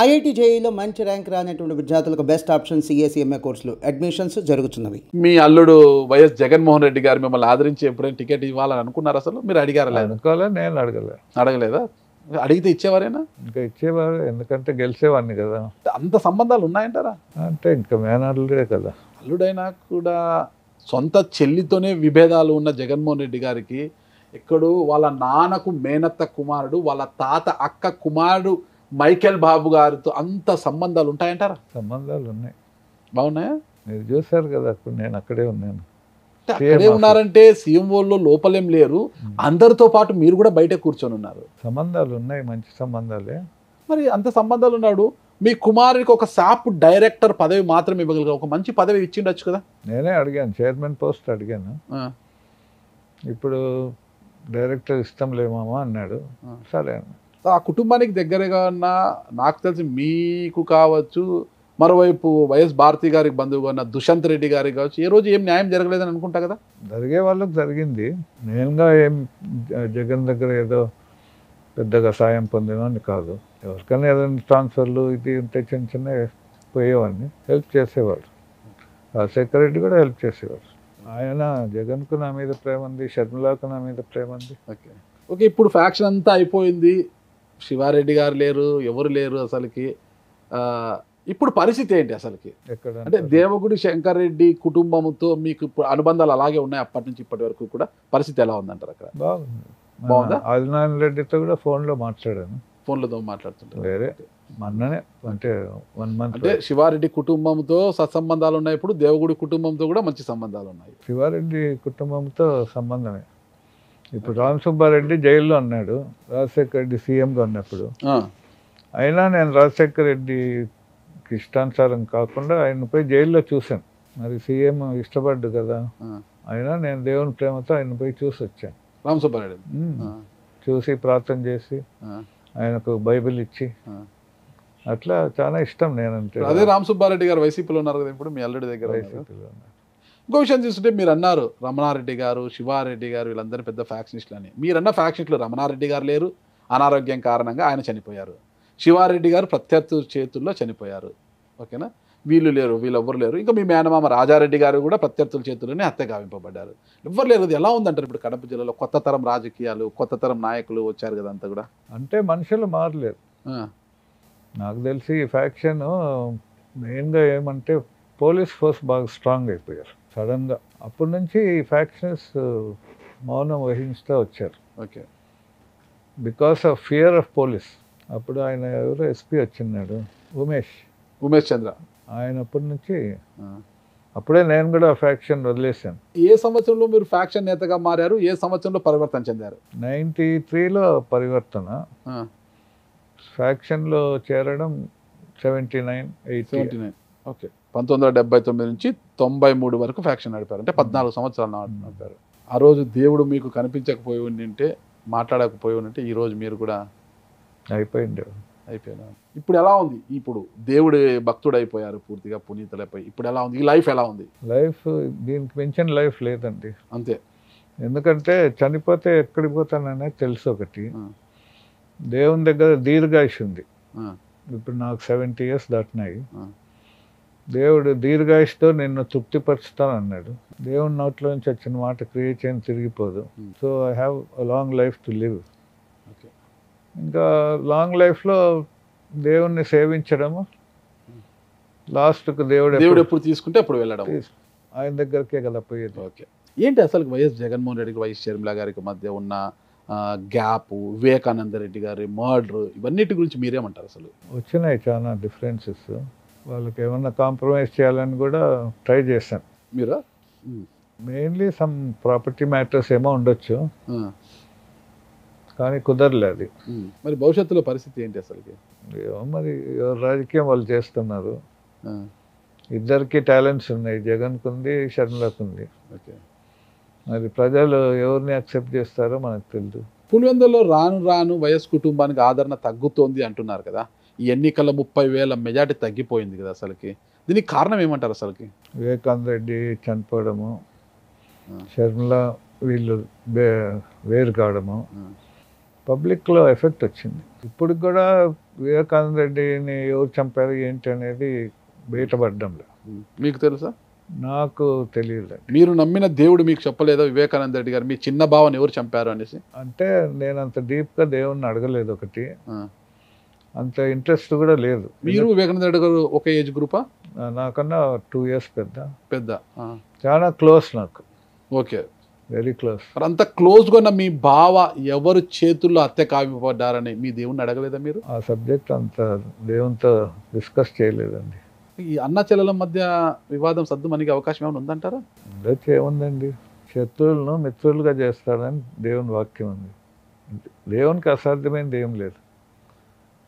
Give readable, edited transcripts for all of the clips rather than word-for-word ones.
IIT జేఈలో మంచి rank రానటువంటి విద్యార్థులకు బెస్ట్ ఆప్షన్ సిఎస్ఈఎంఏ కోర్సులు అడ్మిషన్స్ జరుగుతున్నవి. మీ అల్లుడు వైఎస్ జగన్మోహన్ రెడ్డి గారు మిమ్మల్ని ఆదరించి ఎప్పుడైనా టికెట్ ఇవ్వాలని అనుకున్నారు? అసలు మీరు అడిగారా? లేదు, అనుకోలే, నేను అడగలేదా? అడిగితే ఇచ్చేవారేనా? ఇంకా ఇచ్చేవారు, ఎందుకంటే గెలిచేవాడిని కదా. అంత సంబంధాలు ఉన్నాయంటారా? అంటే ఇంకా మేనల్లుడే కదా. అల్లుడైనా కూడా సొంత చెల్లితోనే విభేదాలు ఉన్న జగన్మోహన్ రెడ్డి గారికి ఎక్కడో వాళ్ళ నాన్నకు మేనత్త కుమారుడు, వాళ్ళ తాత అక్క కుమారుడు మైకేల్ బాబు గారితో అంత సంబంధాలు ఉంటాయంటారా? సంబంధాలు ఉన్నాయి. బాగున్నాయా? మీరు చూసారు కదా, అప్పుడు నేను అక్కడే ఉన్నాను. అక్కడే ఉన్నారంటే సీఎంఓల్లో లోపలేం లేరు, అందరితో పాటు మీరు కూడా బయట కూర్చొని ఉన్నారు. సంబంధాలు ఉన్నాయి, మంచి సంబంధాలే. మరి అంత సంబంధాలు ఉన్నాడు, మీ కుమారుడికి ఒక సాప్ డైరెక్టర్ పదవి మాత్రం ఇవ్వగలిగారు, ఒక మంచి పదవి ఇచ్చిండొచ్చు కదా. నేనే అడిగాను, చైర్మన్ పోస్ట్ అడిగాను. ఇప్పుడు డైరెక్టర్ ఇష్టం లేమామా అన్నాడు. సరే అన్న. ఆ కుటుంబానికి దగ్గరగా ఉన్న, నాకు తెలిసి మీకు కావచ్చు, మరోవైపు వైఎస్ భారతి గారికి బంధువుగా ఉన్న దుష్యంత్ రెడ్డి గారికి కావచ్చు, ఏ రోజు ఏం న్యాయం జరగలేదని అనుకుంటా కదా. జరిగే వాళ్ళకి జరిగింది. నేనుగా ఏం జగన్ దగ్గర ఏదో పెద్దగా సాయం పొందేవాడిని కాదు. ఎవరికైనా ఏదైనా ట్రాన్స్ఫర్లు ఇది ఉంటే చిన్న చిన్న పోయేవాడిని, హెల్ప్ చేసేవాడు. రాజశేఖర రెడ్డి కూడా హెల్ప్ చేసేవాడు. ఆయన జగన్కు నా మీద ప్రేమ ఉంది, షర్మిలాకు నా మీద ప్రేమ ఉంది. ఓకే, ఇప్పుడు ఫ్యాక్షన్ అంతా అయిపోయింది, శివారెడ్డి గారు లేరు, ఎవరు లేరు అసలుకి. ఇప్పుడు పరిస్థితి ఏంటి అసలుకి? ఎక్కడ అంటే దేవగుడి శంకర్ రెడ్డి కుటుంబంతో మీకు అనుబంధాలు అలాగే ఉన్నాయి అప్పటి నుంచి ఇప్పటి వరకు కూడా, పరిస్థితి ఎలా ఉందంటారు అక్కడ? బాగుందా? ఆదినారాయణ రెడ్డితో కూడా ఫోన్లో మాట్లాడాను. ఫోన్లతో మాట్లాడుతుంటారు. వేరే మొన్ననే, అంటే 1 month. అంటే శివారెడ్డి కుటుంబంతో సత్సంబంధాలు ఉన్నాయి, ఇప్పుడు దేవగుడి కుటుంబంతో కూడా మంచి సంబంధాలు ఉన్నాయి. శివారెడ్డి కుటుంబంతో సంబంధమే. ఇప్పుడు రామసుబ్బారెడ్డి జైల్లో ఉన్నాడు, రాజశేఖర రెడ్డి సీఎంగా ఉన్నప్పుడు. అయినా నేను రాజశేఖర రెడ్డికి ఇష్టానుసారం కాకుండా ఆయన పోయి జైల్లో చూశాను. మరి సీఎం ఇష్టపడ్డు కదా, అయినా నేను దేవుని ప్రేమతో ఆయన పోయి చూసి వచ్చాను. రామసుబ్బారెడ్డి చూసి ప్రార్థన చేసి ఆయనకు బైబిల్ ఇచ్చి, అట్లా చాలా ఇష్టం నేనంటే. అదే రామసుబ్బారెడ్డి గారు వైసీపీలో ఉన్నారు కదా ఇప్పుడు, మీ అల్లుడి దగ్గర వైసీపీలో ఉన్నారు. ఇంకో విషయం చూస్తుంటే మీరు అన్నారు రమణారెడ్డి గారు, శివారెడ్డి గారు వీళ్ళందరూ పెద్ద ఫ్యాక్షనిస్టులు అని. మీరన్న ఫ్యాక్షనిస్టులు రమణారెడ్డి గారు లేరు, అనారోగ్యం కారణంగా ఆయన చనిపోయారు. శివారెడ్డి గారు ప్రత్యర్థుల చేతుల్లో చనిపోయారు. ఓకేనా, వీళ్ళు లేరు, వీళ్ళు ఎవ్వరు లేరు. ఇంకా మీ మేనమామ రాజారెడ్డి గారు కూడా ప్రత్యర్థుల చేతుల్లోనే హత్య గావింపబడ్డారు. ఎవ్వరు లేరు. ఎలా ఉందంటారు ఇప్పుడు కడప జిల్లాలో? కొత్త తరం రాజకీయాలు, కొత్త తరం నాయకులు వచ్చారు కదా అంతా కూడా. అంటే మనుషులు మారలేరు. నాకు తెలిసి ఈ ఫ్యాక్షన్ మెయిన్గా ఏమంటే పోలీస్ ఫోర్స్ బాగా స్ట్రాంగ్ అయిపోయారు సడన్గా. అప్పటి నుంచి ఈ ఫ్యాక్షన్స్ మౌనం వహిస్తూ వచ్చారు. Okay, because of fear of police. అప్పుడు ఆయన ఎవరో ఎస్పీ వచ్చిన్నాడు, ఉమేష్ చంద్ర. ఆయన అప్పటి నుంచి, అప్పుడే నేను కూడా ఫ్యాక్షన్ వదిలేశాను. ఏ సంవత్సరంలో మీరు ఫ్యాక్షన్ నేతగా మారారు? ఏ సంవత్సరంలో పరివర్తన చెందారు? 93లో పరివర్తన. ఫ్యాక్షన్లో చేరడం 79, 80. ఓకే, 1979 నుంచి 93 వరకు ఫ్యాక్షన్ నడిపారు. అంటే 14 సంవత్సరాలు నడిపారు. ఆ రోజు దేవుడు మీకు కనిపించకపోయి ఉండింటే, మాట్లాడకపోయి ఉండింటే ఈరోజు మీరు కూడా అయిపోయినా. ఇప్పుడు ఎలా ఉంది? ఇప్పుడు దేవుడు భక్తుడు అయిపోయారు, పూర్తిగా పునీతులైపోయి. ఇప్పుడు ఎలా ఉంది? ఈ లైఫ్ ఎలా ఉంది? లైఫ్ దీనికి మించిన లైఫ్ లేదండి. అంతే. ఎందుకంటే చనిపోతే ఎక్కడికి పోతాననే తెలుసు. ఒకటి, దేవుని దగ్గర దీర్ఘాయుష్ ఉంది. ఇప్పుడు నాకు 70 years దాటినాయి. దేవుడు దీర్ఘాయుష్తో నిన్ను తృప్తిపరుస్తాను అన్నాడు. దేవుని నోట్లో నుంచి వచ్చిన మాట క్రియేట్ చేయని తిరిగిపోదు. So I have a long life to live. ఇంకా లాంగ్ లైఫ్లో దేవుణ్ణి సేవించడము, లాస్ట్కు దేవుడు ఎప్పుడు తీసుకుంటే అప్పుడు వెళ్ళడం, ఆయన దగ్గరికే కదా పోయేది. ఓకే, ఏంటి అసలు వైఎస్ జగన్మోహన్ రెడ్డికి, వైఎస్ షర్మిల గారికి మధ్య ఉన్న గ్యాప్, వివేకానంద రెడ్డి గారి మర్డర్, ఇవన్నిటి గురించి మీరేమంటారు? అసలు వచ్చినాయి చాలా డిఫరెన్సెస్. వాళ్ళకి ఏమన్నా కాంప్రమైజ్ చేయాలని కూడా ట్రై చేశాను. మీరు మెయిన్లీ సమ్ ప్రాపర్టీ మ్యాటర్స్ ఏమో ఉండొచ్చు, కానీ కుదరలేదు. మరి భవిష్యత్తులో పరిస్థితి ఏంటి అసలుకి? ఏమో మరి, రాజకీయం వాళ్ళు చేస్తున్నారు. ఇద్దరికి టాలెంట్స్ ఉన్నాయి, జగన్కు ఉంది, షర్మిలకు ఉంది. ఓకే, మరి ప్రజలు ఎవరిని యాక్సెప్ట్ చేస్తారో మనకు తెలియదు. పులివెందులో రాను రాను వైఎస్ కుటుంబానికి ఆదరణ తగ్గుతోంది అంటున్నారు కదా. ఈ ఎన్నికల 30,000 మెజార్టీ తగ్గిపోయింది కదా అసలుకి. దీనికి కారణం ఏమంటారు అసలుకి? వివేకానంద రెడ్డి చనిపోవడము, షర్మిల వీళ్ళు వేరు కావడము, పబ్లిక్లో ఎఫెక్ట్ వచ్చింది. ఇప్పుడు కూడా వివేకానంద రెడ్డిని ఎవరు చంపారు ఏంటి అనేది బయటపడడం లేదు. మీకు తెలుసా? నాకు తెలియదు. మీరు నమ్మిన దేవుడు మీకు చెప్పలేదా వివేకానంద రెడ్డి గారు మీ చిన్న భావని ఎవరు చంపారు అనేసి? అంటే నేను అంత డీప్గా దేవుణ్ణి అడగలేదు. ఒకటి అంత ఇంట్రెస్ట్ కూడా లేదు. మీరు వివేకానంద రెడ్డి గారు ఒక ఏజ్ గ్రూపా? నాకన్నా 2 years పెద్ద. చాలా క్లోజ్ నాకు. Okay, very close. అంత క్లోజ్గా ఉన్న మీ బావ ఎవరు చేతుల్లో హత్య కావిపడ్డారని మీ దేవుణ్ణి అడగలేదా మీరు? ఆ సబ్జెక్ట్ అంత దేవునితో డిస్కస్ చేయలేదండి. ఈ అన్న చెల్లెల మధ్య వివాదం సద్దు మనకి అవకాశం ఏమైనా ఉందంటారా? ఉండొచ్చు, ఏముందండి. శత్రువులను మిత్రులుగా చేస్తాడని దేవుని వాక్యం ఉంది. దేవునికి అసాధ్యమైనది ఏం లేదు.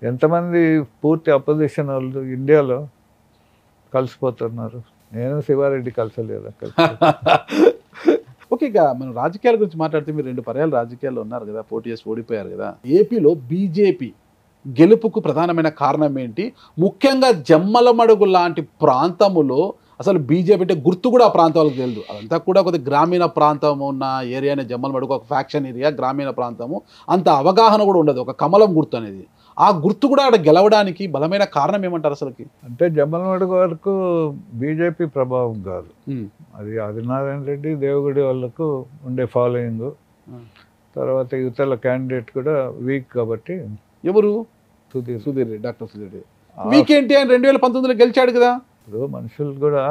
ఎంతమంది పూర్తి అపోజిషన్ వాళ్ళు ఇండియాలో కలిసిపోతున్నారు. నేను శివారెడ్డి కలిసలేదు అక్కడ. ఓకే, ఇక మనం రాజకీయాల గురించి మాట్లాడితే మీరు 2 పర్యాలు రాజకీయాల్లో ఉన్నారు కదా, పోటీ చేసి ఓడిపోయారు కదా. ఏపీలో బీజేపీ గెలుపుకు ప్రధానమైన కారణం ఏంటి? ముఖ్యంగా జమ్మలమడుగు లాంటి ప్రాంతములో అసలు బీజేపీ అంటే గుర్తు కూడా ఆ ప్రాంతాలకు తెలియదు. అదంతా కూడా కొద్దిగా గ్రామీణ ప్రాంతం ఉన్న ఏరియానే జమ్మలమడుగు, ఒక ఫ్యాక్షన్ ఏరియా, గ్రామీణ ప్రాంతము. అంత అవగాహన కూడా ఉండదు ఒక కమలం గుర్తు అనేది. ఆ గుర్తు కూడా అక్కడ గెలవడానికి బలమైన కారణం ఏమంటారు అసలుకి? అంటే జమ్మలమడుగు వరకు బీజేపీ ప్రభావం కాదు, అది ఆదినారాయణ రెడ్డి దేవగుడి వాళ్ళకు ఉండే ఫాలోయింగ్. తర్వాత యువతల క్యాండిడేట్ కూడా వీక్ కాబట్టి. ఎవరు? సుధీర్ రెడ్డి, డాక్టర్ సుధీర్ రెడ్డి. వీక్ ఏంటి? ఆయన 2019లో గెలిచాడు కదా. ఇప్పుడు మనుషులు కూడా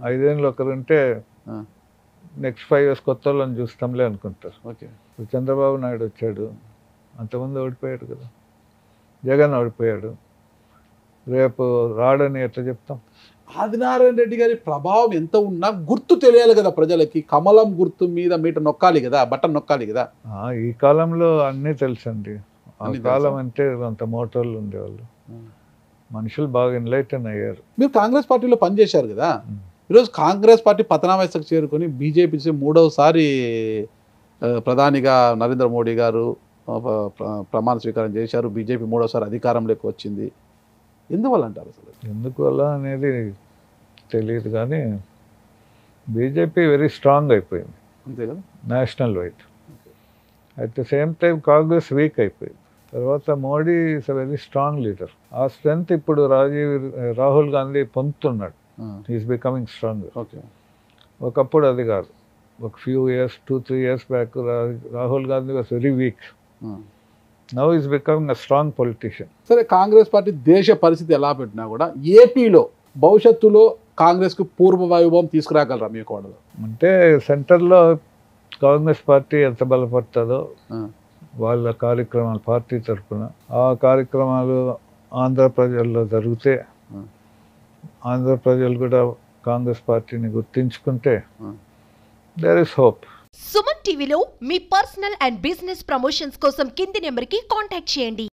5 ఏళ్ళు ఒకరు ఉంటే నెక్స్ట్ 5 years కొత్త వాళ్ళని చూస్తాంలే అనుకుంటారు. ఓకే, ఇప్పుడు చంద్రబాబు నాయుడు వచ్చాడు, అంతకుముందు ఓడిపోయాడు కదా. జగన్ ఓడిపోయాడు, రేపు రాడని ఎట్లా చెప్తాం? ఆదినారాయణ రెడ్డి గారి ప్రభావం ఎంత ఉన్నా గుర్తు తెలియాలి కదా ప్రజలకి. కమలం గుర్తు మీద మీట నొక్కాలి కదా, బటన్ నొక్కాలి కదా. ఈ కాలంలో అన్నీ తెలుసండి. ఆ కాలం అంటే అంత మోటార్లు ఉండేవాళ్ళు. మనుషులు బాగా ఎన్లైటన్ అయ్యారు. మీరు కాంగ్రెస్ పార్టీలో పనిచేశారు కదా. ఈరోజు కాంగ్రెస్ పార్టీ పతనావస్థకు చేరుకొని బీజేపీ 3వసారి ప్రధానిగా నరేంద్ర మోడీ గారు ప్రమాణ స్వీకారం చేశారు. బీజేపీ 3వసారి అధికారంలోకి వచ్చింది. ఎందువల్ల అంటారు అసలు? ఎందువల్ల అనేది తెలియదు కానీ బీజేపీ వెరీ స్ట్రాంగ్ అయిపోయింది, అంతే కదా, national wide. At the same time Congress week అయిపోయింది. తర్వాత Modi is a very strong leader. ఆ స్ట్రెంగ్త్ ఇప్పుడు రాహుల్ గాంధీ పొందుతున్నాడు. Is becoming strong. ఓకే, ఒకప్పుడు అది కాదు. ఒక few years 2-3 years back Rahul Gandhi was very weak. Now is becoming a strong politician. సరే, కాంగ్రెస్ పార్టీ దేశ పరిస్థితి ఎలా పెట్టినా కూడా ఏపీలో భవిష్యత్తులో కాంగ్రెస్కు పూర్వ వైభవం తీసుకురాగలరా మీ కోడలు? అంటే సెంటర్లో కాంగ్రెస్ పార్టీ ఎంత బలపడుతుందో వాళ్ళ కార్యక్రమాలు పార్టీ తరఫున ఆ కార్యక్రమాలు ఆంధ్ర ప్రజల్లో జరిగితే ఆంధ్ర ప్రజలు కూడా కాంగ్రెస్ పార్టీని గుర్తించుకుంటే దేర్ ఇస్ హోప్. సుమన్ టీవీలో మీ పర్సనల్ అండ్ బిజినెస్ ప్రమోషన్స్ కోసం కింది నెంబర్కి కాంటాక్ట్ చేయండి.